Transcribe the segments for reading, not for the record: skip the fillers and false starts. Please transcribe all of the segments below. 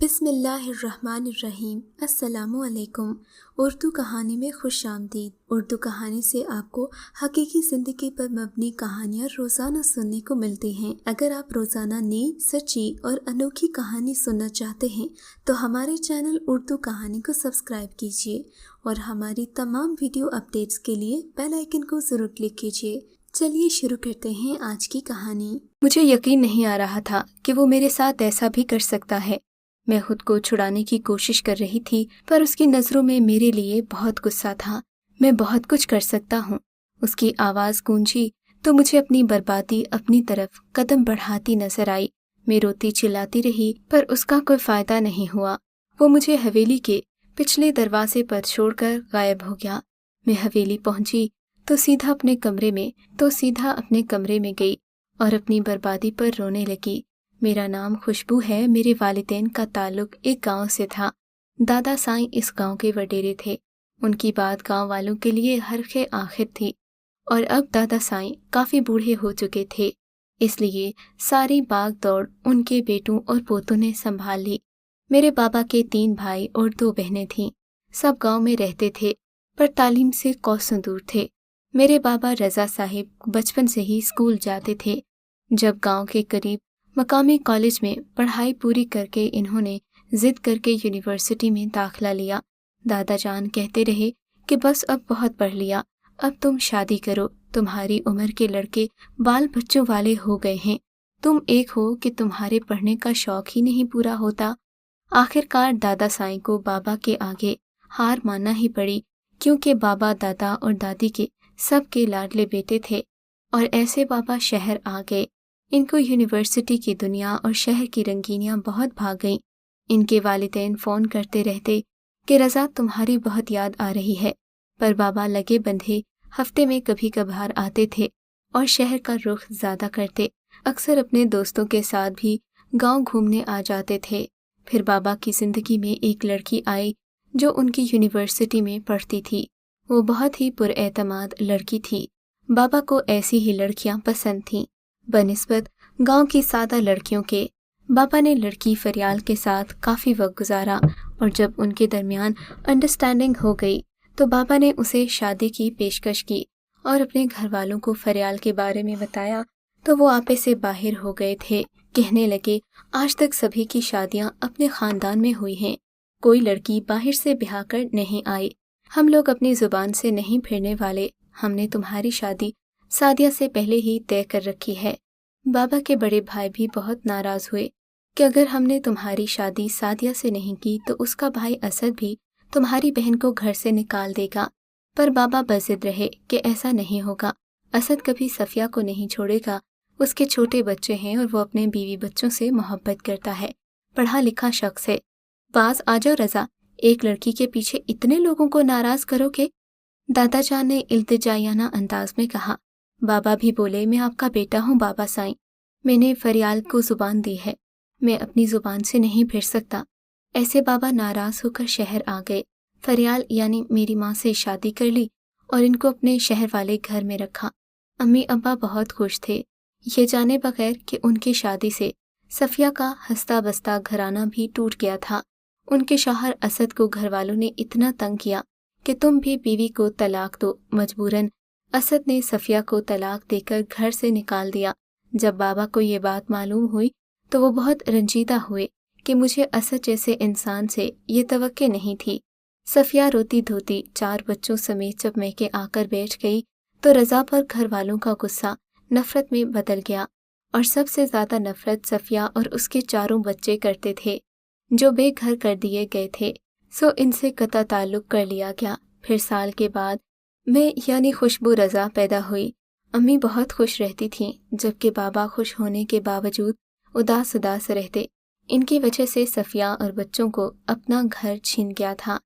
بسم اللہ الرحمن الرحیم۔ السلام علیکم۔ اردو کہانی میں خوش آمدید۔ اردو کہانی سے آپ کو حقیقی زندگی پر مبنی کہانیاں روزانہ سننے کو ملتی ہیں۔ اگر آپ روزانہ نئی، سچی اور انوکھی کہانی سننا چاہتے ہیں تو ہمارے چینل اردو کہانی کو سبسکرائب کیجیے اور ہماری تمام ویڈیو اپڈیٹس کے لیے بیل آئیکن کو ضرور کلک کیجیے۔ چلیے شروع کرتے ہیں آج کی کہانی۔ مجھے یقین نہیں آ رہا تھا کہ وہ میرے ساتھ ایسا بھی کر سکتا ہے۔ میں خود کو چھڑانے کی کوشش کر رہی تھی، پر اس کی نظروں میں میرے لیے بہت غصہ تھا۔ میں بہت کچھ کر سکتا ہوں۔ اس کی آواز گونجی تو مجھے اپنی بربادی اپنی طرف قدم بڑھاتی نظر آئی۔ میں روتی چلاتی رہی، پر اس کا کوئی فائدہ نہیں ہوا۔ وہ مجھے حویلی کے پچھلے دروازے پر چھوڑ کر غائب ہو گیا۔ میں حویلی پہنچی تو سیدھا اپنے کمرے میں گئی اور اپنی بربادی پر رونے لگی۔ میرا نام خوشبو ہے۔ میرے والدین کا تعلق ایک گاؤں سے تھا۔ دادا سائیں اس گاؤں کے وڈیرے تھے۔ ان کی بات گاؤں والوں کے لیے حرف آخر تھی، اور اب دادا سائیں کافی بوڑھے ہو چکے تھے، اس لیے ساری باغ دوڑ ان کے بیٹوں اور پوتوں نے سنبھال لی۔ میرے بابا کے 3 بھائی اور 2 بہنیں تھیں۔ سب گاؤں میں رہتے تھے، پر تعلیم سے کوسوں دور تھے۔ میرے بابا رضا صاحب بچپن سے ہی اسکول جاتے تھے۔ جب گاؤں کے قریب مقامی کالج میں پڑھائی پوری کر کے انہوں نے ضد کر کے یونیورسٹی میں داخلہ لیا۔ دادا جان کہتے رہے کہ بس اب بہت پڑھ لیا، اب تم شادی کرو، تمہاری عمر کے لڑکے بال بچوں والے ہو گئے ہیں، تم ایک ہو کہ تمہارے پڑھنے کا شوق ہی نہیں پورا ہوتا۔ آخرکار دادا سائیں کو بابا کے آگے ہار ماننا ہی پڑی، کیونکہ بابا دادا اور دادی کے سب کے لاڈلے بیٹے تھے، اور ایسے بابا شہر آ گئے۔ ان کو یونیورسٹی کی دنیا اور شہر کی رنگینیاں بہت بھا گئیں۔ ان کے والدین فون کرتے رہتے کہ رضا تمہاری بہت یاد آ رہی ہے، پر بابا لگے بندھے ہفتے میں کبھی کبھار آتے تھے اور شہر کا رخ زیادہ کرتے۔ اکثر اپنے دوستوں کے ساتھ بھی گاؤں گھومنے آ جاتے تھے۔ پھر بابا کی زندگی میں ایک لڑکی آئی جو ان کی یونیورسٹی میں پڑھتی تھی۔ وہ بہت ہی پراعتماد لڑکی تھی۔ بابا کو ایسی ہی لڑکیاں پسند تھیں بنسبت گاؤں کی سادہ لڑکیوں کے۔ بابا نے لڑکی فریال کے ساتھ کافی وقت گزارا، اور جب ان کے درمیان انڈرسٹینڈنگ ہو گئی تو بابا نے اسے شادی کی پیشکش کی اور اپنے گھر والوں کو فریال کے بارے میں بتایا تو وہ آپے سے باہر ہو گئے تھے۔ کہنے لگے آج تک سبھی کی شادیاں اپنے خاندان میں ہوئی ہیں، کوئی لڑکی باہر سے بیاہ کر نہیں آئی۔ ہم لوگ اپنی زبان سے نہیں پھرنے والے، ہم نے تمہاری شادی سعدیہ سے پہلے ہی طے کر رکھی ہے۔ بابا کے بڑے بھائی بھی بہت ناراض ہوئے کہ اگر ہم نے تمہاری شادی سعدیہ سے نہیں کی تو اس کا بھائی اسد بھی تمہاری بہن کو گھر سے نکال دے گا، پر بابا بضد رہے کہ ایسا نہیں ہوگا۔ اسد کبھی صفیہ کو نہیں چھوڑے گا، اس کے چھوٹے بچے ہیں اور وہ اپنے بیوی بچوں سے محبت کرتا ہے، پڑھا لکھا شخص ہے۔ باز آ جاؤ رضا، ایک لڑکی کے پیچھے اتنے لوگوں کو ناراض کرو گے؟ دادا جان نے التجائیانہ انداز میں کہا۔ بابا بھی بولے میں آپ کا بیٹا ہوں بابا سائیں، میں نے فریال کو زبان دی ہے، میں اپنی زبان سے نہیں پھر سکتا۔ ایسے بابا ناراض ہو کر شہر آ گئے۔ فریال یعنی میری ماں سے شادی کر لی اور ان کو اپنے شہر والے گھر میں رکھا۔ امی ابا بہت خوش تھے، یہ جانے بغیر کہ ان کی شادی سے صفیہ کا ہستہ بستہ گھرانہ بھی ٹوٹ گیا تھا۔ ان کے شوہر اسد کو گھر والوں نے اتنا تنگ کیا کہ تم بھی بیوی کو طلاق دو۔ مجبوراً اسد نے صفیہ کو طلاق دے کر گھر سے نکال دیا۔ جب بابا کو یہ بات معلوم ہوئی تو وہ بہت رنجیدہ ہوئے کہ مجھے اسد جیسے انسان سے یہ توقع نہیں تھی۔ صفیہ روتی دھوتی 4 بچوں سمیت جب میکے آ کر بیٹھ گئی تو رضا پر گھر والوں کا غصہ نفرت میں بدل گیا، اور سب سے زیادہ نفرت صفیہ اور اس کے 4 بچے کرتے تھے جو بے گھر کر دیے گئے تھے، سو ان سے قطع تعلق کر لیا گیا۔ پھر سال کے بعد میں یعنی خوشبو رضا پیدا ہوئی۔ امی بہت خوش رہتی تھیں، جبکہ بابا خوش ہونے کے باوجود اداس رہتے۔ ان کی وجہ سے صفیہ اور بچوں کو اپنا گھر چھین گیا تھا۔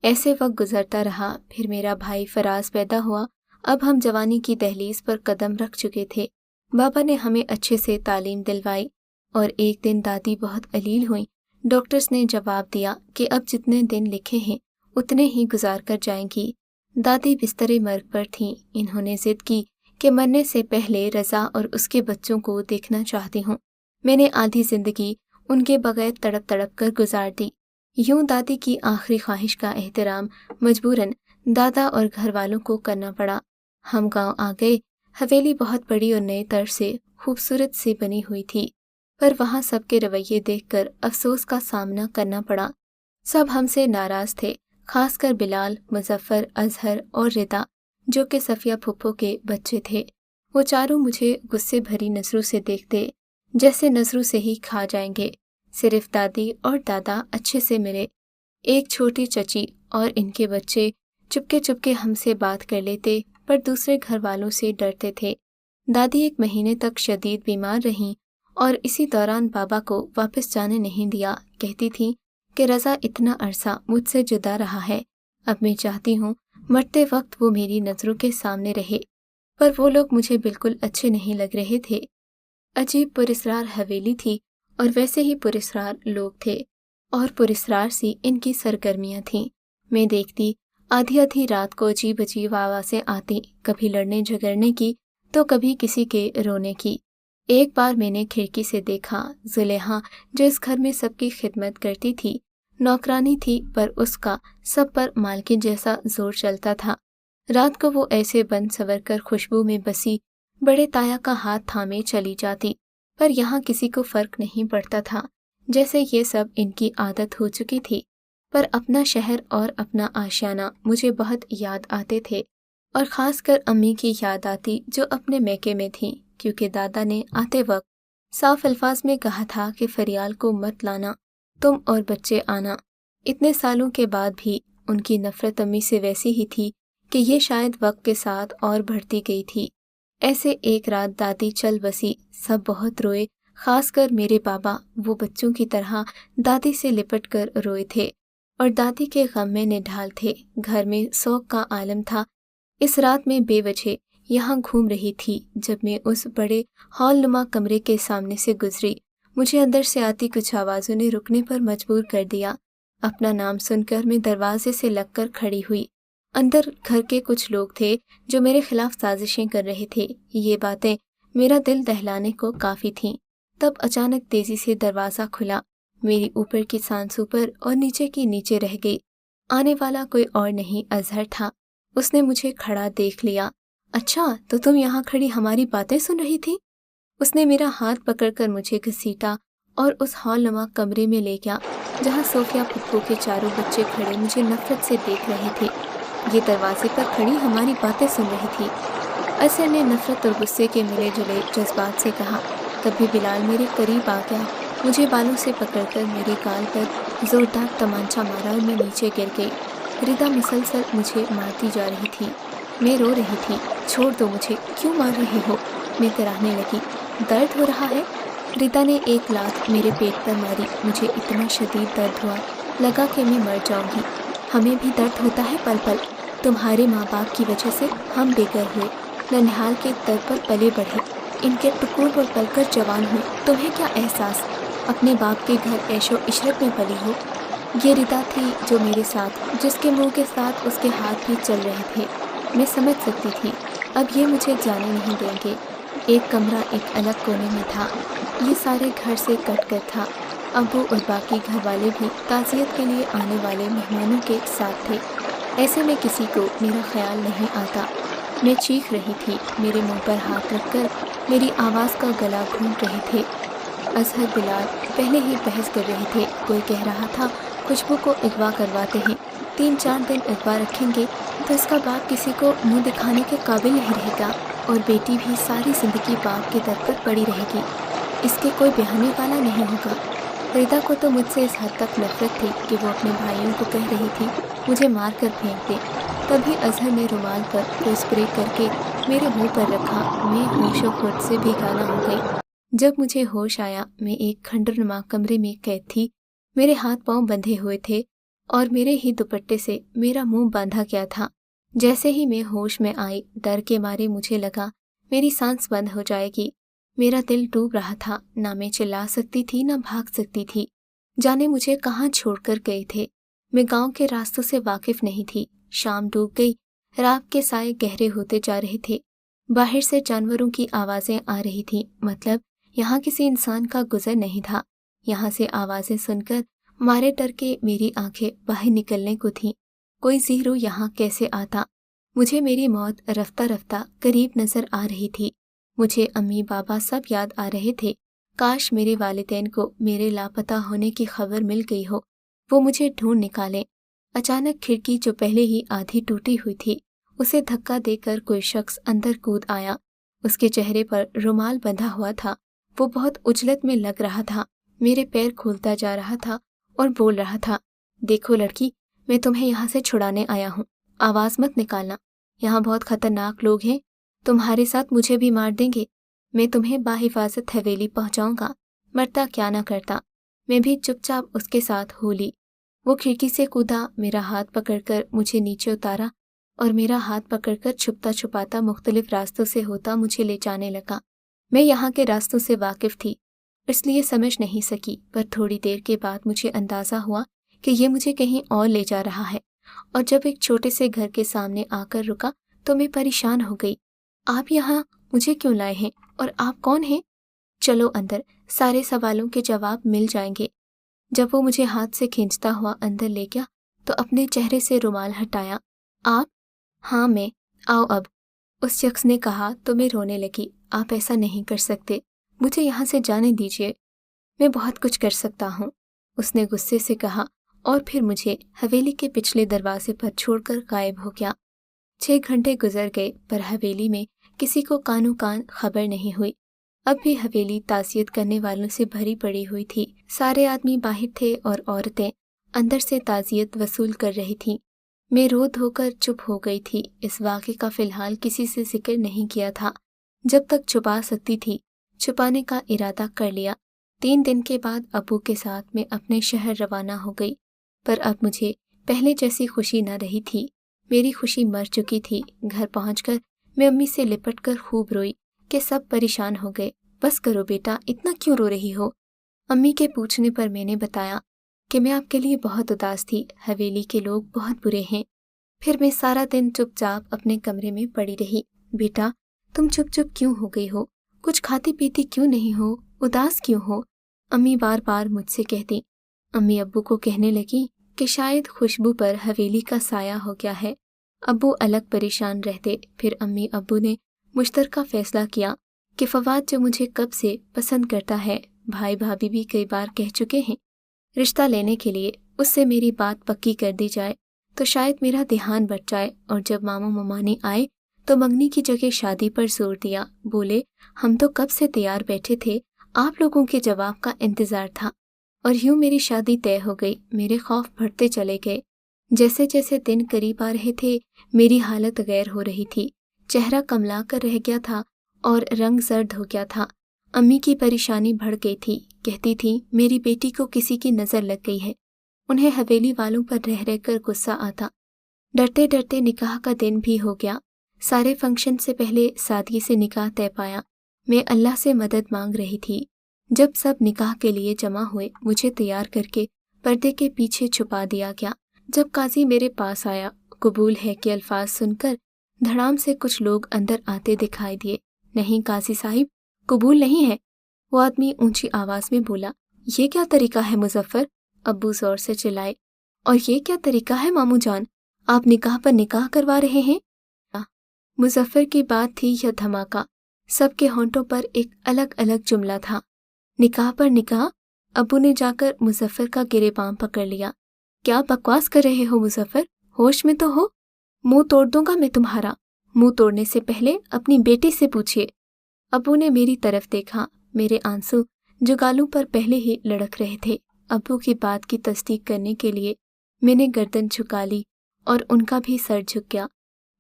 ایسے وقت گزرتا رہا۔ پھر میرا بھائی فراز پیدا ہوا۔ اب ہم جوانی کی دہلیز پر قدم رکھ چکے تھے۔ بابا نے ہمیں اچھے سے تعلیم دلوائی، اور ایک دن دادی بہت علیل ہوئیں۔ ڈاکٹرز نے جواب دیا کہ اب جتنے دن لکھے ہیں اتنے ہی گزار کر جائیں گی۔ دادی بستر مرگ پر تھیں۔ انہوں نے ضد کی کہ مرنے سے پہلے رضا اور اس کے بچوں کو دیکھنا چاہتی ہوں۔ میں نے آدھی زندگی ان کے बगैर तड़प तड़प कर गुजार दी। यूं दादी की आखिरी ख्वाहिश का एहतराम मजबूरन दादा और घर वालों को करना पड़ा। हम गांव आ गए। हवेली बहुत बड़ी और नए तर्ज से खूबसूरत सी बनी हुई थी, पर वहाँ सबके रवैये देखकर अफसोस का सामना करना पड़ा। सब हमसे नाराज थे, खासकर बिलाल, मुजफ्फर, अजहर और रिदा, जो कि सफिया फुप्पो के बच्चे थे। वो चारों मुझे गुस्से भरी नजरों से देखते, जैसे नजरों से ही खा जाएंगे। सिर्फ दादी और दादा अच्छे से मिले। एक छोटी चची और इनके बच्चे चुपके चुपके हमसे बात कर लेते, पर दूसरे घर वालों से डरते थे। दादी 1 महीने तक शदीद बीमार रहीं और इसी दौरान बाबा को वापस जाने नहीं दिया। कहती थी कि रज़ा इतना अरसा मुझसे जुदा रहा है, अब मैं चाहती हूँ मरते वक्त वो मेरी नज़रों के सामने रहे। पर वो लोग मुझे बिल्कुल अच्छे नहीं लग रहे थे। अजीब पुरस्रार हवेली थी और वैसे ही पुरस्रार लोग थे और पुरस्रार सी इनकी सरगर्मियाँ थीं। मैं देखती, आधी आधी रात को अजीब अजीब आवाज़ें आती, कभी लड़ने झगड़ने की तो कभी किसी के रोने की। एक बार मैंने खिड़की से देखा, जुलेहा जो इस घर में सबकी खिदमत करती थी, नौकरानी थी, पर उसका सब पर मालकिन जैसा जोर चलता था। रात को वो ऐसे बन सवर कर खुशबू में बसी बड़े ताया का हाथ थामे चली जाती, पर यहाँ किसी को फर्क नहीं पड़ता था, जैसे ये सब इनकी आदत हो चुकी थी। पर अपना शहर और अपना आशियाना मुझे बहुत याद आते थे, और ख़ासकर अम्मी की याद आती जो अपने मैके में थी, क्योंकि दादा ने आते वक्त साफ अल्फाज में कहा था कि फरियाल को मत लाना, तुम और बच्चे आना। इतने सालों के बाद भी उनकी नफ़रत अम्मी से वैसी ही थी कि ये शायद वक्त के साथ और बढ़ती गई थी। ऐसे एक रात दादी चल बसी, सब बहुत रोए, खासकर मेरे बाबा। वो बच्चों की तरह दादी से लिपट कर रोए थे और दादी के गम में निढाल थे। घर में शौक का आलम था। इस रात में बेवजह यहाँ घूम रही थी। जब मैं उस बड़े हॉल नुमा कमरे के सामने से गुजरी, मुझे अंदर से आती कुछ आवाज़ों ने रुकने पर मजबूर कर दिया। अपना नाम सुनकर मैं दरवाजे से लगकर खड़ी हुई। अंदर घर के कुछ लोग थे जो मेरे खिलाफ साजिशें कर रहे थे। ये बातें मेरा दिल दहलाने को काफ़ी थीं। तब अचानक तेजी से दरवाज़ा खुला। मेरी ऊपर की सांस ऊपर और नीचे की नीचे रह गई। आने वाला कोई और नहीं, अजहर था। उसने मुझे खड़ा देख लिया। अच्छा, तो तुम यहाँ खड़ी हमारी बातें सुन रही थी? उसने मेरा हाथ पकड़कर मुझे घसीटा और उस हॉल नुमा कमरे में ले गया, जहाँ सोफिया फुप्पो के चारों बच्चे खड़े मुझे नफरत से देख रहे थे। ये दरवाजे पर खड़ी हमारी बातें सुन रही थी। अजहर ने नफरत और गुस्से के मिले जुले जज्बात से कहा। तभी बिलाल मेरे करीब आ गया, मुझे बालों से पकड़कर मेरे गाल पर जोरदार तमांचा मारा और मैं नीचे गिर गई। रिदा मुसलसल मुझे मारती जा रही थी। मैं रो रही थी। छोड़ दो मुझे, क्यों मार रहे हो? मैं कराहने लगी। दर्द हो रहा है? रिदा ने एक लात मेरे पेट पर मारी। मुझे इतना शदीद दर्द हुआ, लगा कि मैं मर जाऊंगी। हमें भी दर्द होता है पल पल। तुम्हारे माँ बाप की वजह से हम बेघर हुए, ननिहाल के दर पर पले बढ़े, इनके टुकड़ों पर पलकर जवान हुए। तुम्हें क्या एहसास? अपने बाप के घर ऐशो इशरत में पली हो। ये रिदा थी जो मेरे साथ, जिसके मुंह के साथ उसके हाथ भी चल रहे थे। मैं समझ सकती थी अब ये मुझे जाने नहीं देंगे। एक कमरा एक अलग कोने में था। ये सारे घर से कट कर था। अबू और बाकी घर वाले भी ताज़ियत के लिए आने वाले मेहमानों के साथ थे। ऐसे में किसी को मेरा ख्याल नहीं आता। मैं चीख रही थी। मेरे मुंह पर हाथ रखकर मेरी आवाज़ का गला घूंट रहे थे। अजहर बिलाल पहले ही बहस कर रहे थे। कोई कह रहा था खुशबू को अगवा करवाते हैं, 3-4 दिन अगवा रखेंगे तो इसका बाप किसी को मुंह दिखाने के काबिल नहीं रहेगा और बेटी भी सारी ज़िंदगी बाप के दर पर पड़ी रहेगी। इसके कोई बहाने वाला नहीं होगा। रिदा को तो मुझसे इस हद तक नफरत थी कि वो अपने भाइयों को कह रही थी मुझे मार कर फेंक दे। तभी अजहर ने रुमाल पर कोई स्प्रे करके मेरे मुंह पर रखा। मैं होश और खुद से बेगाना हो गई। जब मुझे होश आया, मैं एक खंडरनुमा कमरे में कैद थी। मेरे हाथ पांव बंधे हुए थे और मेरे ही दुपट्टे से मेरा मुंह बांधा गया था। जैसे ही मैं होश में आई, डर के मारे मुझे लगा मेरी सांस बंद हो जाएगी। मेरा दिल डूब रहा था। ना मैं चिल्ला सकती थी, ना भाग सकती थी। जाने मुझे कहाँ छोड़कर गए थे। मैं गांव के रास्तों से वाकिफ नहीं थी। शाम डूब गई। रात के साए गहरे होते जा रहे थे। बाहर से जानवरों की आवाज़ें आ रही थीं। मतलब यहाँ किसी इंसान का गुजर नहीं था। यहाँ से आवाज़ें सुनकर मारे डर के मेरी आंखें बाहर निकलने को थीं। कोई ज़ीरो यहाँ कैसे आता? मुझे मेरी मौत रफ्ता रफ्ता करीब नजर आ रही थी। मुझे अम्मी बाबा सब याद आ रहे थे। काश मेरे वालिदैन को मेरे लापता होने की खबर मिल गई हो, वो मुझे ढूंढ निकालें। अचानक खिड़की जो पहले ही आधी टूटी हुई थी, उसे धक्का देकर कोई शख्स अंदर कूद आया। उसके चेहरे पर रुमाल बंधा हुआ था। वो बहुत उजलत में लग रहा था। मेरे पैर खोलता जा रहा था और बोल रहा था, देखो लड़की, मैं तुम्हें यहाँ से छुड़ाने आया हूँ। आवाज़ मत निकालना, यहाँ बहुत खतरनाक लोग हैं। तुम्हारे साथ मुझे भी मार देंगे। मैं तुम्हें बाहिफाजत हवेली पहुँचाऊँगा, मरता क्या ना करता। मैं भी चुपचाप उसके साथ हो ली। वो खिड़की से कूदा, मेरा हाथ पकड़कर मुझे नीचे उतारा और मेरा हाथ पकड़कर छुपता छुपाता मुख्तलिफ रास्तों से होता मुझे ले जाने लगा। मैं यहाँ के रास्तों से वाकिफ थी, इसलिए समझ नहीं सकी, पर थोड़ी देर के बाद मुझे अंदाज़ा हुआ कि ये मुझे कहीं और ले जा रहा है। और जब एक छोटे से घर के सामने आकर रुका तो मैं परेशान हो गई। आप यहाँ मुझे क्यों लाए हैं और आप कौन हैं? चलो अंदर, सारे सवालों के जवाब मिल जाएंगे। जब वो मुझे हाथ से खींचता हुआ अंदर ले गया तो अपने चेहरे से रुमाल हटाया। आप? हाँ मैं। आओ अब, उस शख्स ने कहा तो मैं रोने लगी। आप ऐसा नहीं कर सकते, मुझे यहाँ से जाने दीजिए, मैं बहुत कुछ कर सकता हूँ, उसने गुस्से से कहा और फिर मुझे हवेली के पिछले दरवाजे पर छोड़कर गायब हो गया। 6 घंटे गुजर गए पर हवेली में किसी को कानो कान खबर नहीं हुई। अब भी हवेली ताज़ियत करने वालों से भरी पड़ी हुई थी। सारे आदमी बाहर थे और औरतें अंदर से ताज़ियत वसूल कर रही थीं। मैं रो धोकर चुप हो गई थी। इस वाक़े का फ़िलहाल किसी से जिक्र नहीं किया था। जब तक छुपा सकती थी छुपाने का इरादा कर लिया। 3 दिन के बाद अबू के साथ मैं अपने शहर रवाना हो गई, पर अब मुझे पहले जैसी खुशी न रही थी। मेरी खुशी मर चुकी थी। घर पहुंचकर मैं अम्मी से लिपटकर खूब रोई कि सब परेशान हो गए। बस करो बेटा, इतना क्यों रो रही हो? अम्मी के पूछने पर मैंने बताया कि मैं आपके लिए बहुत उदास थी, हवेली के लोग बहुत बुरे हैं। फिर मैं सारा दिन चुपचाप अपने कमरे में पड़ी रही। बेटा, तुम चुप चुप क्यों हो गई हो? कुछ खाती पीती क्यों नहीं हो? उदास क्यों हो? अम्मी बार बार मुझसे कहती। अम्मी अब्बू को कहने लगी कि शायद खुशबू पर हवेली का साया हो गया है। अब्बू अलग परेशान रहते। फिर अम्मी अब्बू ने मुश्तरका फैसला किया कि फवाद जो मुझे कब से पसंद करता है, भाई भाभी भी कई बार कह चुके हैं, रिश्ता लेने के लिए उससे मेरी बात पक्की कर दी जाए तो शायद मेरा ध्यान बट जाए। और जब मामू ममानी आए तो मंगनी की जगह शादी पर जोर दिया। बोले, हम तो कब से तैयार बैठे थे, आप लोगों के जवाब का इंतजार था। और यूं मेरी शादी तय हो गई। मेरे खौफ बढ़ते चले गए। जैसे जैसे दिन करीब आ रहे थे मेरी हालत गैर हो रही थी। चेहरा कमला कर रह गया था और रंग जर्द हो गया था। अम्मी की परेशानी बढ़ गई थी। कहती थी मेरी बेटी को किसी की नज़र लग गई है। उन्हें हवेली वालों पर रह रहकर गुस्सा आता। डरते डरते निकाह का दिन भी हो गया। सारे फंक्शन से पहले सादगी से निकाह तय पाया। मैं अल्लाह से मदद मांग रही थी। जब सब निकाह के लिए जमा हुए मुझे तैयार करके पर्दे के पीछे छुपा दिया गया। जब काजी मेरे पास आया, कबूल है कि अल्फाज सुनकर धड़ाम से कुछ लोग अंदर आते दिखाई दिए। नहीं काजी साहिब, कबूल नहीं है, वो आदमी ऊंची आवाज में बोला। ये क्या तरीका है मुजफ्फर? अब्बू जोर से चिल्लाए। और ये क्या तरीका है मामू जान, आप निकाह पर निकाह करवा रहे हैं? मुजफ्फर की बात थी यह धमाका। सबके होंठों पर एक अलग अलग जुमला था। निकाह पर निकाह? अब्बू ने जाकर मुजफ्फर का गिरेबान पकड़ लिया। क्या बकवास कर रहे हो मुजफ्फर, होश में तो हो? मुंह तोड़ दूंगा मैं तुम्हारा। मुंह तोड़ने से पहले अपनी बेटी से पूछिए। अब्बू ने मेरी तरफ देखा। मेरे आंसू जो गालों पर पहले ही लड़क रहे थे। अब्बू की बात की तस्दीक करने के लिए मैंने गर्दन झुका ली और उनका भी सर झुक गया।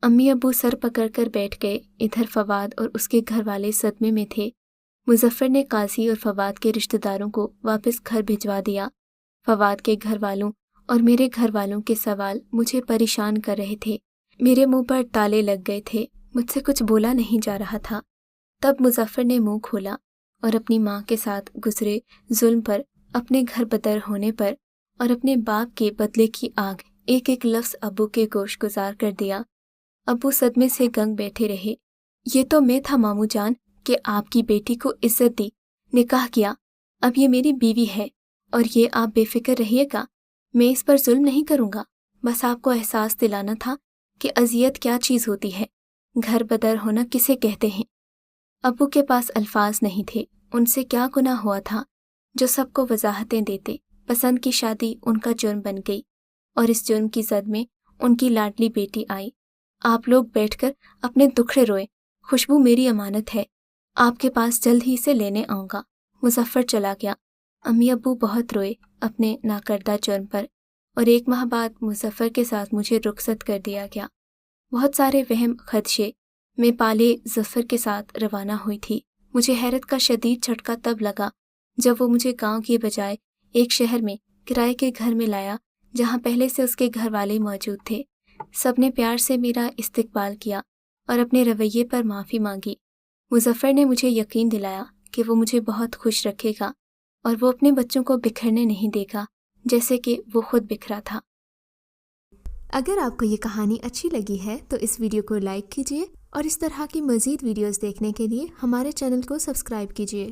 अम्मी अब्बू सर पकड़कर बैठ गए। इधर फवाद और उसके घर वाले सदमे में थे। मुजफ्फर ने काजी और फवाद के रिश्तेदारों को वापस घर भिजवा दिया। फवाद के घर वालों और मेरे घर वालों के सवाल मुझे परेशान कर रहे थे। मेरे मुंह पर ताले लग गए थे। मुझसे कुछ बोला नहीं जा रहा था। तब मुजफ्फर ने मुंह खोला और अपनी माँ के साथ गुजरे जुल्म पर, अपने घर बदर होने पर और अपने बाप के बदले की आग एक एक लफ्ज़ अब्बू के गोश गुजार कर दिया। अब्बू सदमे से गंग बैठे रहे। ये तो मैं था मामू जान कि आपकी बेटी को इज्जत दी, निकाह किया। اب یہ میری بیوی ہے اور یہ آپ بے فکر رہیے گا، میں اس پر ظلم نہیں کروں گا۔ بس آپ کو احساس دلانا تھا کہ اذیت کیا چیز ہوتی ہے، گھر بدر ہونا کسے کہتے ہیں۔ ابو کے پاس الفاظ نہیں تھے، ان سے کیا گناہ ہوا تھا جو سب کو وضاحتیں دیتے۔ پسند کی شادی ان کا جرم بن گئی اور اس جرم کی زد میں ان کی لاڈلی بیٹی آئی۔ آپ لوگ بیٹھ کر اپنے دکھڑے روئے، خوشبو میری امانت ہے، آپ کے پاس جلد ہی سے لینے آؤں گا۔ مظفر چلا گیا۔ امی ابو بہت روئے اپنے ناکردہ جرم پر، اور 1 ماہ بعد مظفر کے ساتھ مجھے رخصت کر دیا گیا۔ بہت سارے وہم خدشے میں پالے ظفر کے ساتھ روانہ ہوئی تھی۔ مجھے حیرت کا شدید جھٹکا تب لگا جب وہ مجھے گاؤں کے بجائے ایک شہر میں کرائے کے گھر میں لایا جہاں پہلے سے اس کے گھر والے موجود تھے۔ سب نے پیار سے میرا استقبال کیا اور اپنے رویے پر معافی مانگی۔ مظفر نے مجھے یقین دلایا کہ وہ مجھے بہت خوش رکھے گا اور وہ اپنے بچوں کو بکھرنے نہیں دے گا جیسے کہ وہ خود بکھرا تھا۔ اگر آپ کو یہ کہانی اچھی لگی ہے تو اس ویڈیو کو لائک کیجیے اور اس طرح کی مزید ویڈیوز دیکھنے کے لیے ہمارے چینل کو سبسکرائب کیجیے۔